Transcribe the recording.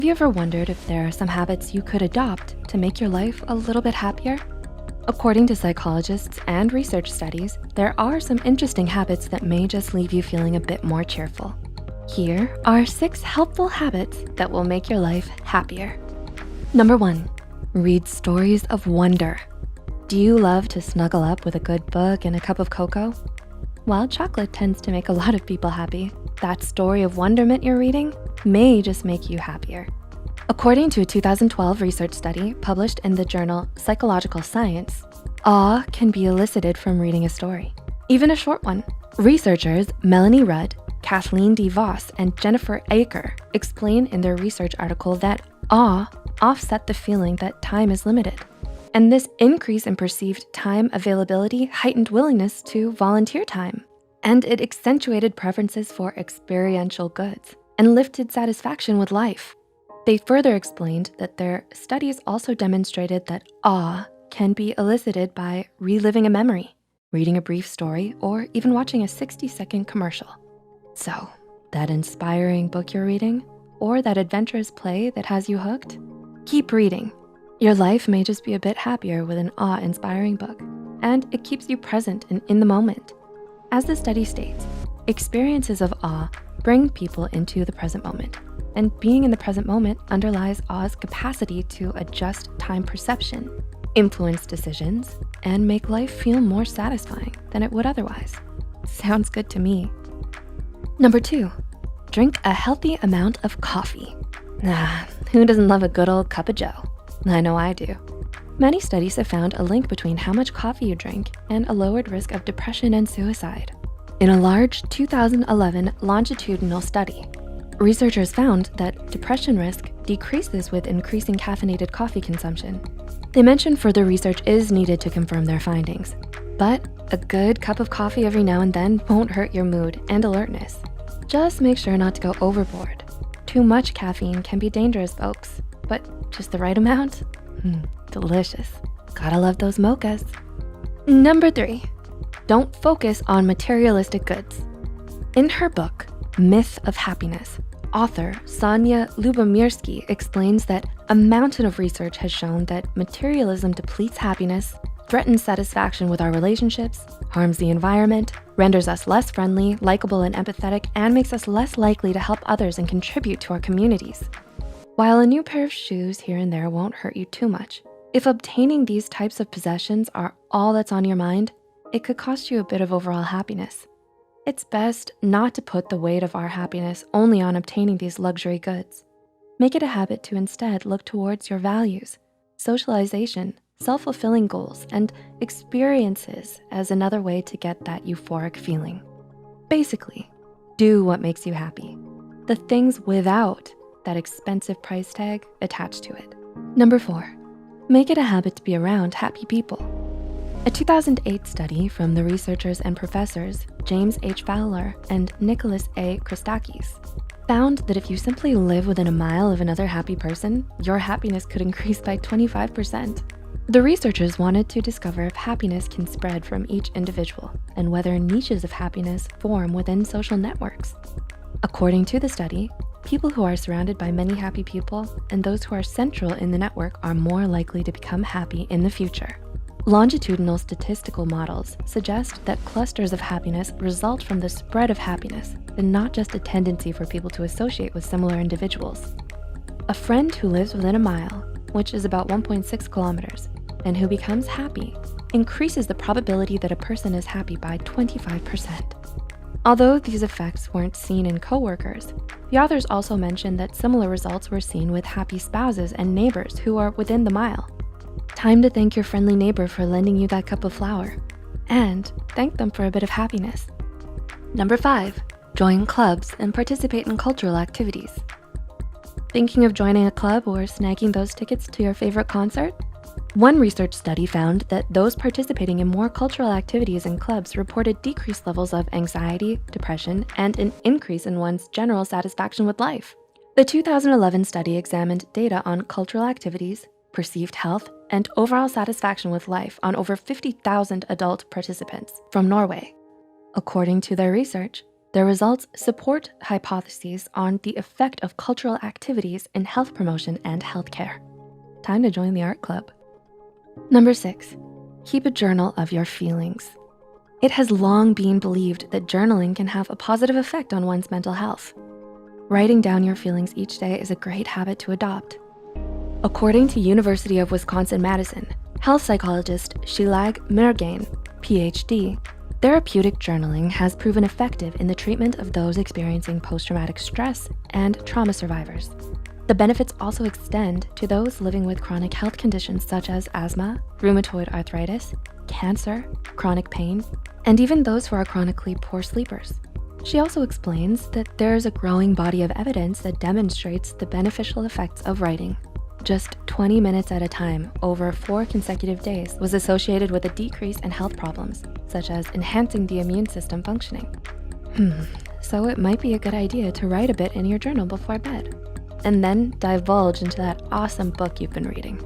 Have you ever wondered if there are some habits you could adopt to make your life a little bit happier? According to psychologists and research studies, there are some interesting habits that may just leave you feeling a bit more cheerful. Here are 6 helpful habits that will make your life happier. Number 1, read stories of wonder. Do you love to snuggle up with a good book and a cup of cocoa? While chocolate tends to make a lot of people happy, that story of wonderment you're reading may just make you happier. According to a 2012 research study published in the journal Psychological Science, awe can be elicited from reading a story, even a short one. Researchers Melanie Rudd, Kathleen D. Voss, and Jennifer Aker explain in their research article that awe offset the feeling that time is limited. And this increase in perceived time availability heightened willingness to volunteer time. And it accentuated preferences for experiential goods and lifted satisfaction with life. They further explained that their studies also demonstrated that awe can be elicited by reliving a memory, reading a brief story, or even watching a 60-second commercial. So, that inspiring book you're reading, or that adventurous play that has you hooked? Keep reading. Your life may just be a bit happier with an awe-inspiring book, and it keeps you present and in the moment. As the study states, experiences of awe bring people into the present moment, and being in the present moment underlies awe's capacity to adjust time perception, influence decisions, and make life feel more satisfying than it would otherwise. Sounds good to me. Number 2, drink a healthy amount of coffee. Who doesn't love a good old cup of joe? I know I do. Many studies have found a link between how much coffee you drink and a lowered risk of depression and suicide. In a large 2011 longitudinal study, researchers found that depression risk decreases with increasing caffeinated coffee consumption. They mentioned further research is needed to confirm their findings, but a good cup of coffee every now and then won't hurt your mood and alertness. Just make sure not to go overboard. Too much caffeine can be dangerous, folks, but just the right amount? Delicious. Gotta love those mochas. Number 3, don't focus on materialistic goods. In her book, Myth of Happiness, author Sonia Lubomirsky explains that a mountain of research has shown that materialism depletes happiness, threatens satisfaction with our relationships, harms the environment, renders us less friendly, likable, and empathetic, and makes us less likely to help others and contribute to our communities. While a new pair of shoes here and there won't hurt you too much, if obtaining these types of possessions are all that's on your mind, it could cost you a bit of overall happiness. It's best not to put the weight of our happiness only on obtaining these luxury goods. Make it a habit to instead look towards your values, socialization, self-fulfilling goals, and experiences as another way to get that euphoric feeling. Basically, do what makes you happy. The things without that expensive price tag attached to it. Number 4, make it a habit to be around happy people. A 2008 study from the researchers and professors James H. Fowler and Nicholas A. Christakis found that if you simply live within a mile of another happy person, your happiness could increase by 25%. The researchers wanted to discover if happiness can spread from each individual and whether niches of happiness form within social networks. According to the study, people who are surrounded by many happy people and those who are central in the network are more likely to become happy in the future. Longitudinal statistical models suggest that clusters of happiness result from the spread of happiness and not just a tendency for people to associate with similar individuals. A friend who lives within a mile, which is about 1.6 kilometers, and who becomes happy increases the probability that a person is happy by 25%. Although these effects weren't seen in coworkers, the authors also mentioned that similar results were seen with happy spouses and neighbors who are within the mile. Time to thank your friendly neighbor for lending you that cup of flour, and thank them for a bit of happiness. Number 5, join clubs and participate in cultural activities. Thinking of joining a club or snagging those tickets to your favorite concert? One research study found that those participating in more cultural activities in clubs reported decreased levels of anxiety, depression, and an increase in one's general satisfaction with life. The 2011 study examined data on cultural activities, perceived health, and overall satisfaction with life on over 50,000 adult participants from Norway. According to their research, Their results support hypotheses on the effect of cultural activities in health promotion and healthcare. Time to join the art club. Number 6, keep a journal of your feelings. It has long been believed that journaling can have a positive effect on one's mental health. Writing down your feelings each day is a great habit to adopt. According to University of Wisconsin-Madison, health psychologist Shilag Mergain, PhD, therapeutic journaling has proven effective in the treatment of those experiencing post-traumatic stress and trauma survivors. The benefits also extend to those living with chronic health conditions such as asthma, rheumatoid arthritis, cancer, chronic pain, and even those who are chronically poor sleepers. She also explains that there's a growing body of evidence that demonstrates the beneficial effects of writing. Just 20 minutes at a time over 4 consecutive days was associated with a decrease in health problems, such as enhancing the immune system functioning. So it might be a good idea to write a bit in your journal before bed, and then divulge into that awesome book you've been reading.